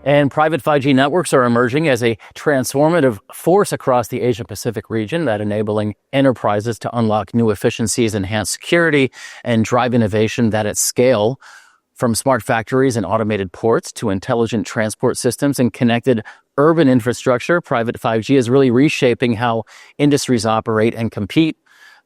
And private 5G networks are emerging as a transformative force across the Asia-Pacific region that enabling enterprises to unlock new efficiencies, enhance security, and drive innovation that at scale. From smart factories and automated ports to intelligent transport systems and connected urban infrastructure, private 5G is really reshaping how industries operate and compete.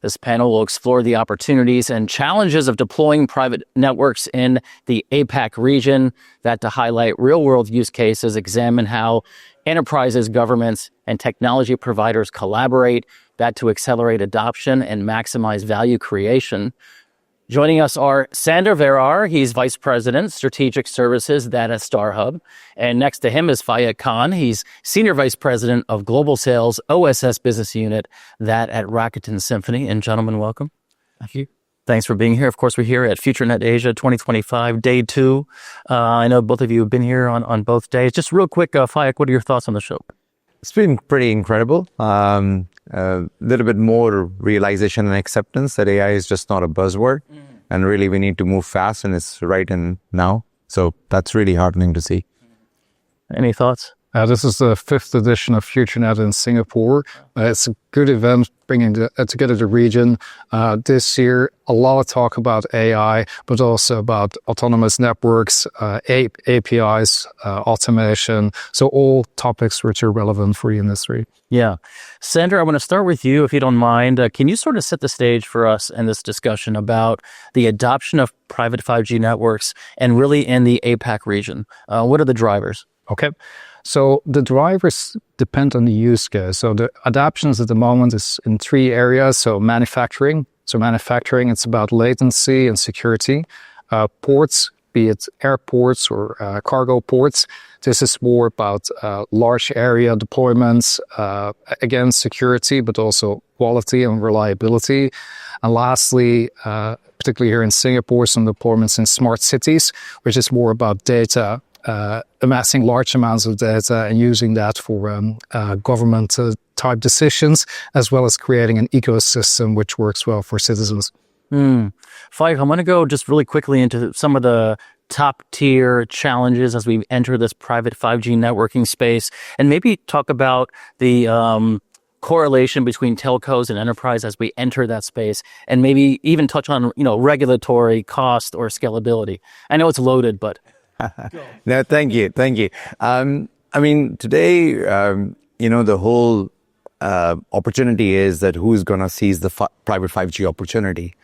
This panel will explore the opportunities and challenges of deploying private networks in the APAC region, that to highlight real-world use cases, examine how enterprises, governments, and technology providers collaborate, that to accelerate adoption and maximize value creation. Joining us are Sander Veraar. He's Vice President, Strategic Services, that at StarHub. And next to him is Faiq. He's Senior Vice President of Global Sales, OSS Business Unit, that at Rakuten Symphony. And gentlemen, welcome. Thank you. Thanks for being here. Of course, we're here at FutureNet Asia 2025, Day 2. I know both of you have been here on both days. Just real quick, Faiq, what are your thoughts on the show? It's been pretty incredible. A little bit more realization and acceptance that AI is just not a buzzword. And really we need to move fast, and it's right in now. So that's really heartening to see. Any thoughts? This is the 5th edition of FutureNet in Singapore. It's a good event bringing together the region. This year, a lot of talk about AI, but also about autonomous networks, APIs, automation. So all topics which are relevant for the industry. Yeah. Sander, I want to start with you, if you don't mind. Can you sort of set the stage for us in this discussion about the adoption of private 5G networks and really in the APAC region? What are the drivers? Okay. So the drivers depend on the use case. So the adoptions at the moment is in 3 areas. So manufacturing. So manufacturing, it's about latency and security. Ports, be it airports or cargo ports. This is more about large area deployments, again, security, but also quality and reliability. And lastly, particularly here in Singapore, some deployments in smart cities, which is more about data, amassing large amounts of data and using that for government type decisions, as well as creating an ecosystem which works well for citizens. Faiq, I'm going to go just really quickly into some of the top tier challenges as we enter this private 5G networking space, and maybe talk about the correlation between telcos and enterprise as we enter that space, and maybe even touch on, regulatory cost or scalability. I know it's loaded, but... No, thank you. I mean, today, the whole opportunity is that who's going to seize the private 5G opportunity.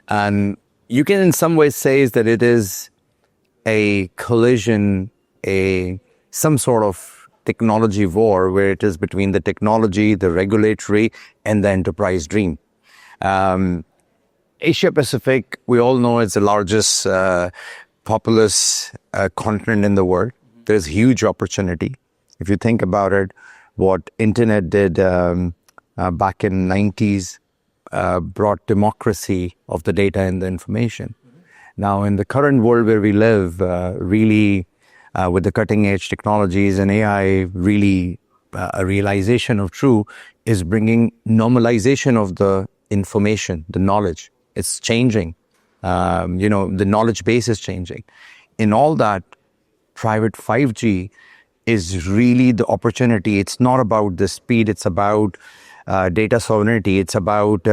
And you can in some ways say that it is a collision, some sort of technology war where it is between the technology, the regulatory, and the enterprise dream. Asia Pacific, we all know, is the largest populous continent in the world. There's huge opportunity. If you think about it, what internet did back in 90s brought democracy of the data and the information. Now in the current world where we live, really with the cutting edge technologies and AI, really a realization of true is bringing normalization of the information, the knowledge. It's changing. The knowledge base is changing. In all that, private 5G is really the opportunity. It's not about the speed. It's about data sovereignty. It's about,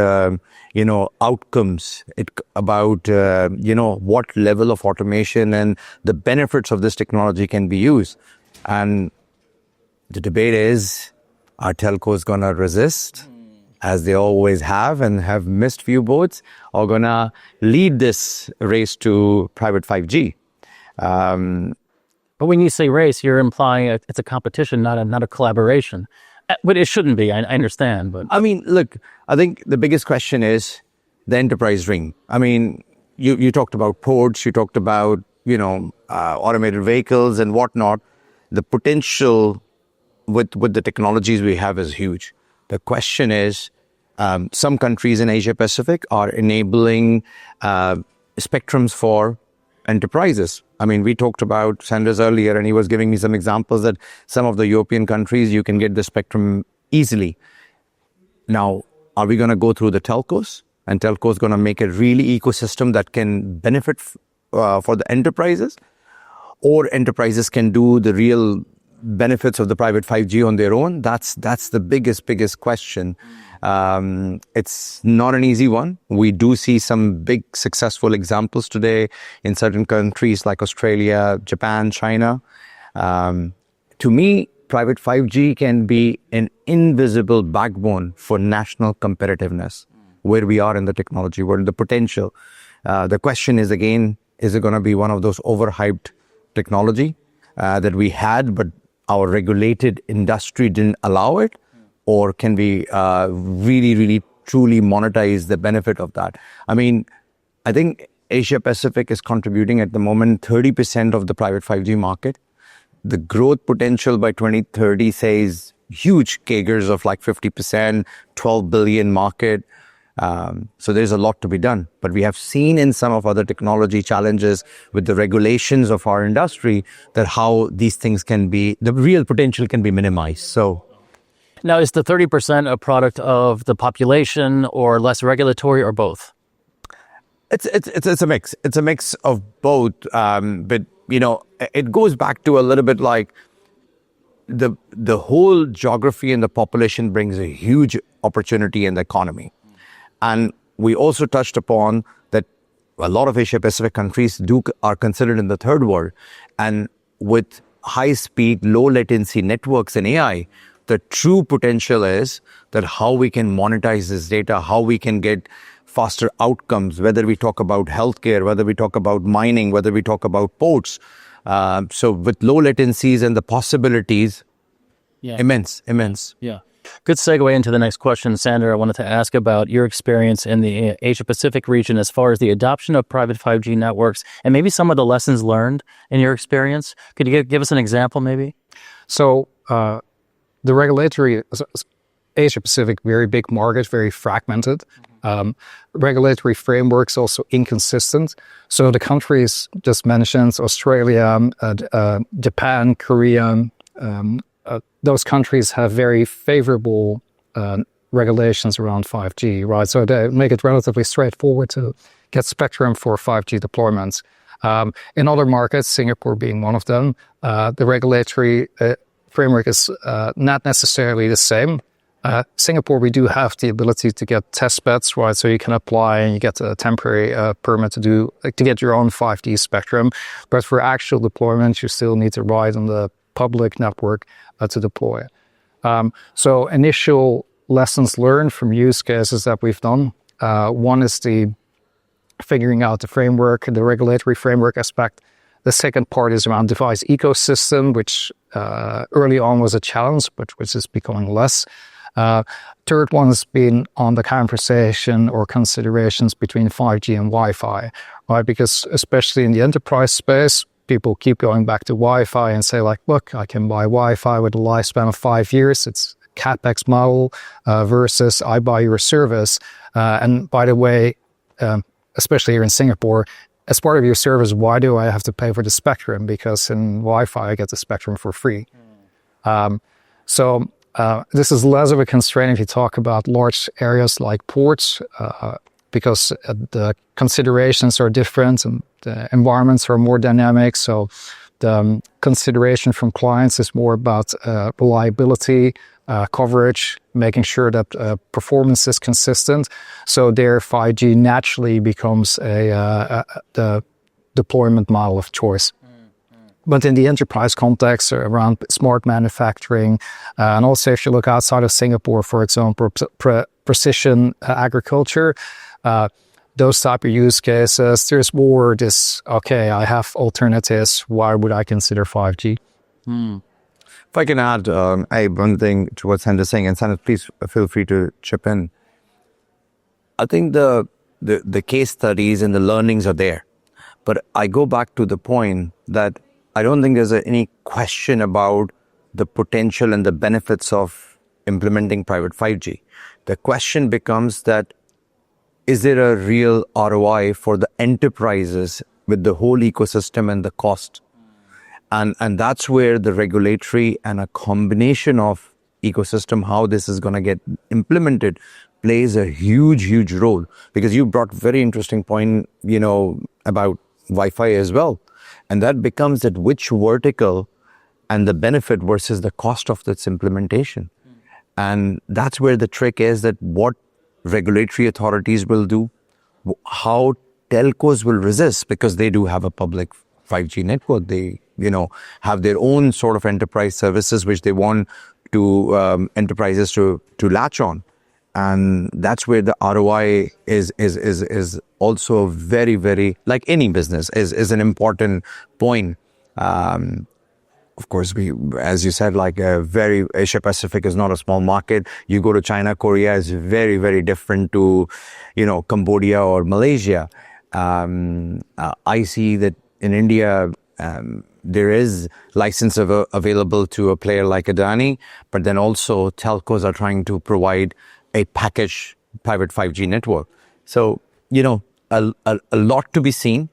outcomes. It's about, what level of automation and the benefits of this technology can be used. And the debate is, are telcos going to resist, as they always have and have missed few boats, or going to lead this race to private 5G? But when you say race, you're implying it's a competition, not a collaboration. But it shouldn't be, I understand. But I mean, look, I think the biggest question is the enterprise ring. I mean, you talked about ports, you talked about, automated vehicles and whatnot. The potential with the technologies we have is huge. The question is, some countries in Asia Pacific are enabling spectrums for enterprises. I mean, we talked about Sanders earlier, and he was giving me some examples that some of the European countries, you can get the spectrum easily. Now, are we going to go through the telcos? And telcos going to make a really ecosystem that can benefit for the enterprises? or enterprises can do the real benefits of the private 5G on their own. That's the biggest question. It's not an easy one. We do see some big successful examples today in certain countries like Australia, Japan, China. To me, private 5G can be an invisible backbone for national competitiveness, where we are in the technology, where the potential. The question is, again, is it going to be one of those overhyped technology that we had, but our regulated industry didn't allow it? Or can we really, truly monetize the benefit of that? I mean, I think Asia Pacific is contributing at the moment 30% of the private 5G market. The growth potential by 2030 says huge CAGRs of like 50%, 12 billion market. So there's a lot to be done. But we have seen in some of other technology challenges with the regulations of our industry that how these things can be, the real potential can be minimized. So now, is the 30% a product of the population or less regulatory or both? It's a mix. It's a mix of both. But, you know, it goes back to a little bit like the whole geography and the population brings a huge opportunity in the economy. And we also touched upon that a lot of Asia Pacific countries are considered in the third world. And with high speed, low latency networks and AI, the true potential is that how we can monetize this data, how we can get faster outcomes, whether we talk about healthcare, whether we talk about mining, whether we talk about ports. So with low latencies and the possibilities, immense. Yeah. Good segue into the next question, Sandra. I wanted to ask about your experience in the Asia Pacific region as far as the adoption of private 5G networks and maybe some of the lessons learned in your experience. Could you give us an example maybe? So the regulatory Asia Pacific, very big market, very fragmented. Regulatory frameworks also inconsistent. So the countries just mentioned, Australia, Japan, Korea, those countries have very favorable regulations around 5G, right? So they make it relatively straightforward to get spectrum for 5G deployments. In other markets, Singapore being one of them, the regulatory framework is not necessarily the same. Singapore, we do have the ability to get test beds, right? So you can apply and you get a temporary permit to get your own 5G spectrum. But for actual deployment, you still need to ride on the public network to deploy. So initial lessons learned from use cases that we've done. One is the figuring out the framework, the regulatory framework aspect. The second part is around device ecosystem, which early on was a challenge, but which is becoming less. Third one has been on the conversation or considerations between 5G and Wi-Fi, right? Because especially in the enterprise space, people keep going back to Wi-Fi and say like, look, I can buy Wi-Fi with a lifespan of 5 years. It's a CapEx model versus I buy your service. And by the way, especially here in Singapore, as part of your service, why do I have to pay for the spectrum? Because in Wi-Fi, I get the spectrum for free. So this is less of a constraint if you talk about large areas like ports, because the considerations are different and the environments are more dynamic. So the consideration from clients is more about reliability, coverage, making sure that performance is consistent. So their 5G naturally becomes the deployment model of choice. But in the enterprise context around smart manufacturing, and also if you look outside of Singapore, for example, precision agriculture, those type of use cases, there's more this, okay, I have alternatives. Why would I consider 5G? If I can add one thing to what Sandra's saying, and Sandra, please feel free to chip in. I think the case studies and the learnings are there. But I go back to the point that I don't think there's any question about the potential and the benefits of implementing private 5G. The question becomes that, is there a real ROI for the enterprises with the whole ecosystem and the cost? And that's where the regulatory and a combination of ecosystem, how this is going to get implemented, plays a huge role. Because you brought very interesting point, about Wi-Fi as well. And that becomes that which vertical and the benefit versus the cost of this implementation. And that's where the trick is, that what regulatory authorities will do, how telcos will resist, because they do have a public 5G network. They, have their own sort of enterprise services which they want to enterprises to latch on. And that's where the ROI is also very, very, like any business, is an important point. Of course, as you said, Asia Pacific is not a small market. You go to China, Korea is very, very different to, Cambodia or Malaysia. I see that in India, there is license available to a player like Adani, but then also telcos are trying to provide a package private 5G network. So, a lot to be seen.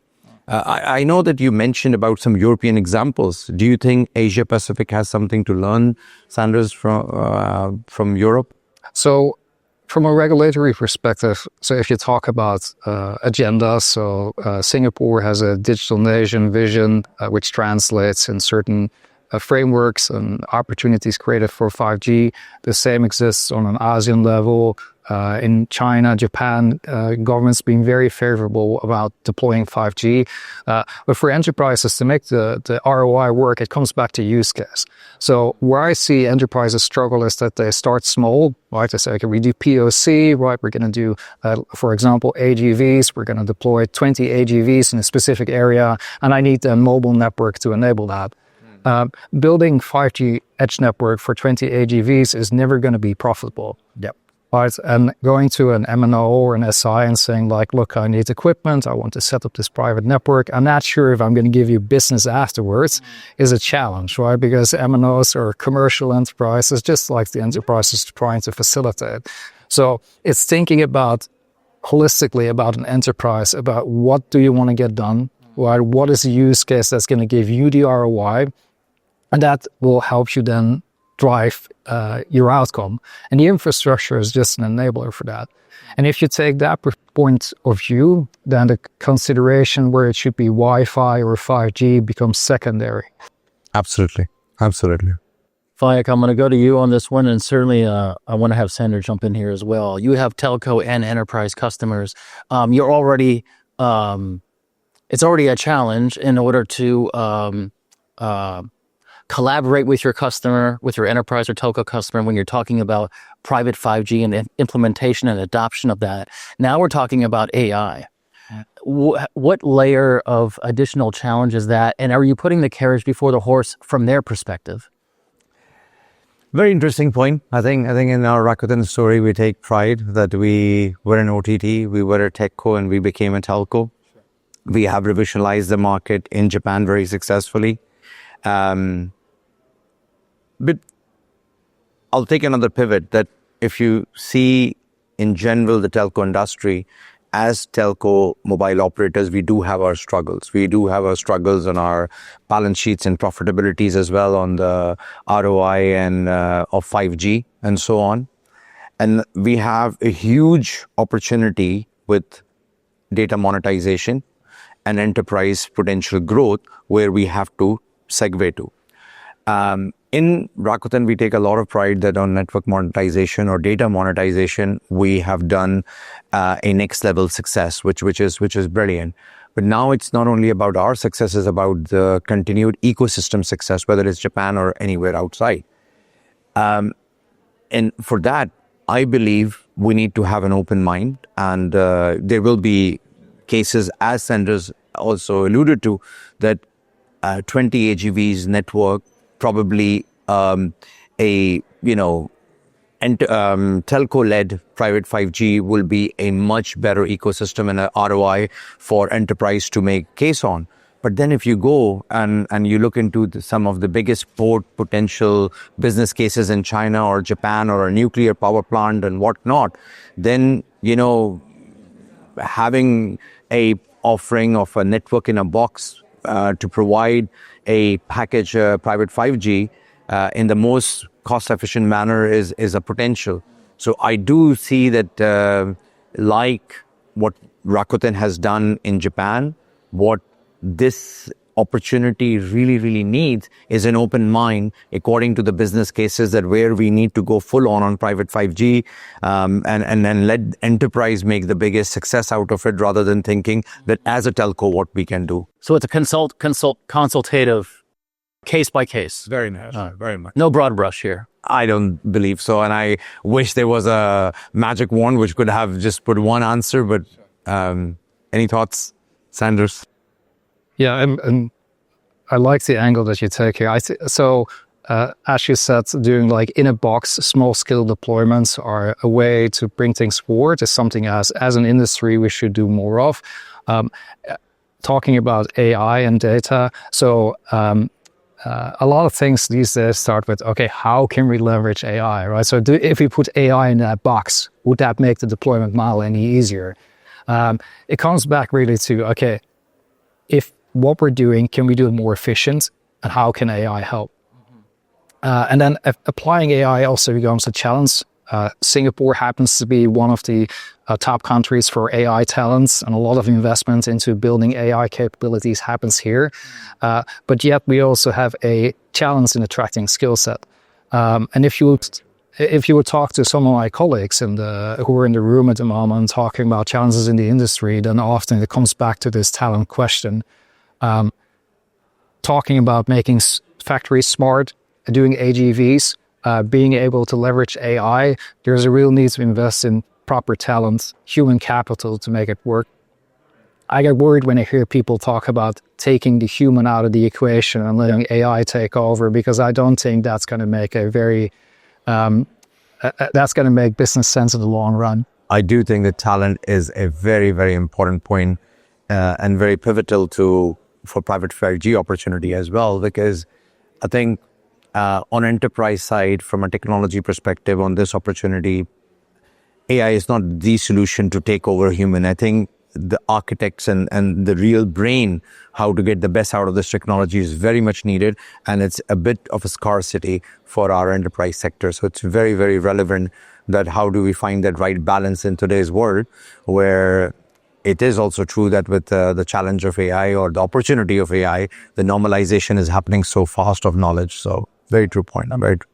I know that you mentioned about some European examples. Do you think Asia Pacific has something to learn, Sanders, from Europe? So from a regulatory perspective, so if you talk about agendas, Singapore has a digital nation vision, which translates in certain frameworks and opportunities created for 5G. The same exists on an ASEAN level. In China, Japan, governments being very favorable about deploying 5G. But for enterprises to make the ROI work, it comes back to use case. So where I see enterprises struggle is that they start small, right? They say, okay, we do POC, right? We're going to do, for example, AGVs. We're going to deploy 20 AGVs in a specific area, and I need a mobile network to enable that. Building 5G edge network for 20 AGVs is never going to be profitable. Yep. Right? And going to an MNO or an SI and saying look, I need equipment. I want to set up this private network. I'm not sure if I'm going to give you business afterwards is a challenge, right? Because MNOs are commercial enterprises, just like the enterprises trying to facilitate. So it's thinking about holistically about an enterprise, about what do you want to get done, right? What is the use case that's going to give you the ROI? And that will help you then drive your outcome. And the infrastructure is just an enabler for that. And if you take that point of view, then the consideration where it should be Wi-Fi or 5G becomes secondary. Absolutely. Absolutely. Faiq, I'm going to go to you on this one, and certainly I want to have Sander jump in here as well. You have telco and enterprise customers. You're already, it's already a challenge in order to collaborate with your customer, with your enterprise or telco customer when you're talking about private 5G and implementation and adoption of that. Now we're talking about AI. What layer of additional challenge is that? And are you putting the carriage before the horse from their perspective? Very interesting point. I think in our Rakuten story, we take pride that we were an OTT, we were a techco, and we became a telco. We have revisionalized the market in Japan very successfully. But I'll take another pivot that if you see in general the telco industry, as telco mobile operators, we do have our struggles. We do have our struggles on our balance sheets and profitabilities as well on the ROI and of 5G and so on. And we have a huge opportunity with data monetization and enterprise potential growth where we have to segue to. In Rakuten, we take a lot of pride that on network monetization or data monetization, we have done a next level success, which is brilliant. But now it's not only about our success, it's about the continued ecosystem success, whether it's Japan or anywhere outside. And for that, I believe we need to have an open mind, and there will be cases, as Sanders also alluded to, that 20 AGVs network, probably telco-led private 5G will be a much better ecosystem and a ROI for enterprise to make case on. But then if you go and you look into some of the biggest port potential business cases in China or Japan or a nuclear power plant and whatnot, then, having a offering of a network in a box to provide a package private 5G in the most cost-efficient manner is a potential. So I do see that like what Rakuten has done in Japan, what this opportunity really, really needs is an open mind according to the business cases that where we need to go full on private 5G, and then let enterprise make the biggest success out of it rather than thinking that as a telco, what we can do. So it's a consultative, case by case. Very nice. Very much. No broad brush here. I don't believe so. And I wish there was a magic wand which could have just put one answer, but any thoughts, Sanders? Yeah, and I like the angle that you take here. As you said, doing like in a box, small scale deployments are a way to bring things forward. Is something as an industry we should do more of. Talking about AI and data, a lot of things these days start with, okay, how can we leverage AI, right? So if we put AI in that box, would that make the deployment model any easier? It comes back really to, okay, if what we're doing, can we do it more efficient, and how can AI help? And then applying AI also becomes a challenge. Singapore happens to be one of the top countries for AI talents, and a lot of investment into building AI capabilities happens here. But yet we also have a challenge in attracting skill set. And if you would talk to some of my colleagues who are in the room at the moment talking about challenges in the industry, then often it comes back to this talent question. Talking about making factories smart, doing AGVs, being able to leverage AI, there's a real need to invest in proper talent, human capital to make it work. I get worried when I hear people talk about taking the human out of the equation and letting AI take over, because I don't think that's going to make that's going to make business sense in the long run. I do think that talent is a very, very important point, and very pivotal for private 5G opportunity as well, because I think on enterprise side, from a technology perspective on this opportunity, AI is not the solution to take over human. I think the architects and the real brain, how to get the best out of this technology is very much needed. And it's a bit of a scarcity for our enterprise sector. So it's very, very relevant that how do we find that right balance in today's world, where it is also true that with the challenge of AI or the opportunity of AI, the normalization is happening so fast of knowledge. So very true point. Very true.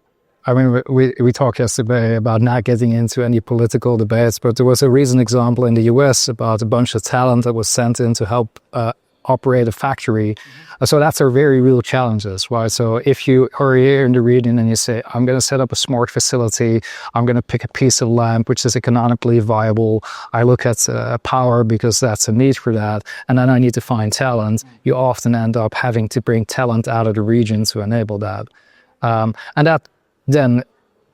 I mean, we talked yesterday about not getting into any political debates, but there was a recent example in the US about a bunch of talent that was sent in to help operate a factory. So that's our very real challenges, right? So if you are here in the region and you say, I'm going to set up a smart facility, I'm going to pick a piece of land which is economically viable, I look at power because that's a need for that, and then I need to find talent, you often end up having to bring talent out of the region to enable that. And that then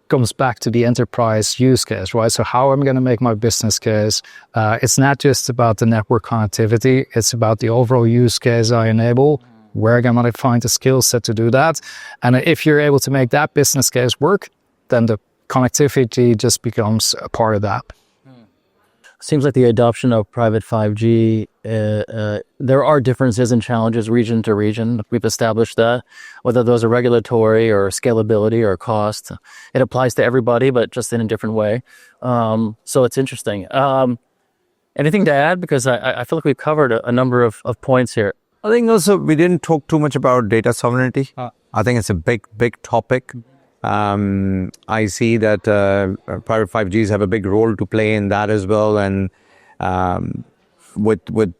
comes back to the enterprise use case, right? So how am I going to make my business case? It's not just about the network connectivity. It's about the overall use case I enable. Where am I going to find the skill set to do that? And if you're able to make that business case work, then the connectivity just becomes a part of that. Seems like the adoption of private 5G, there are differences and challenges region to region. We've established that, whether those are regulatory or scalability or cost. It applies to everybody, but just in a different way. So it's interesting. Anything to add? Because I feel like we've covered a number of points here. I think also we didn't talk too much about data sovereignty. I think it's a big, big topic. I see that private 5Gs have a big role to play in that as well, and with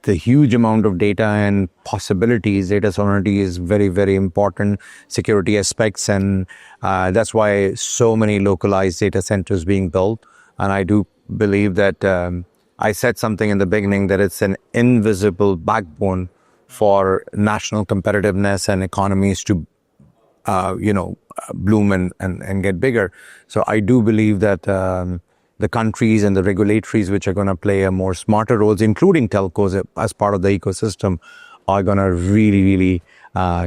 the huge amount of data and possibilities, data sovereignty is very, very important security aspects, and that's why so many localized data centers being built. And I do believe that I said something in the beginning that it's an invisible backbone for national competitiveness and economies to bloom and get bigger. So I do believe that the countries and the regulatories which are going to play a more smarter roles, including telcos as part of the ecosystem, are going to really, really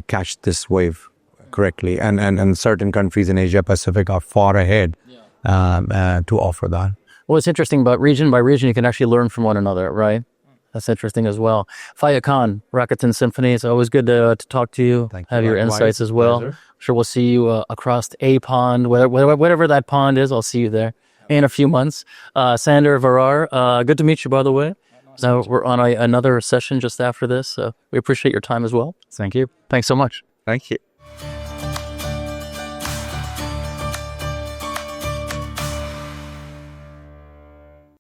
catch this wave correctly. And certain countries in Asia Pacific are far ahead to offer that. Well, it's interesting, but region by region, you can actually learn from one another, right? That's interesting as well. Faiq Khan, Rakuten Symphony, it's always good to talk to you, have your insights as well. Pleasure. I'm sure we'll see you across a pond, whatever that pond is, I'll see you there in a few months. Sander Veraar, good to meet you, by the way. So we're on another session just after this. So we appreciate your time as well. Thank you. Thanks so much. Thank you.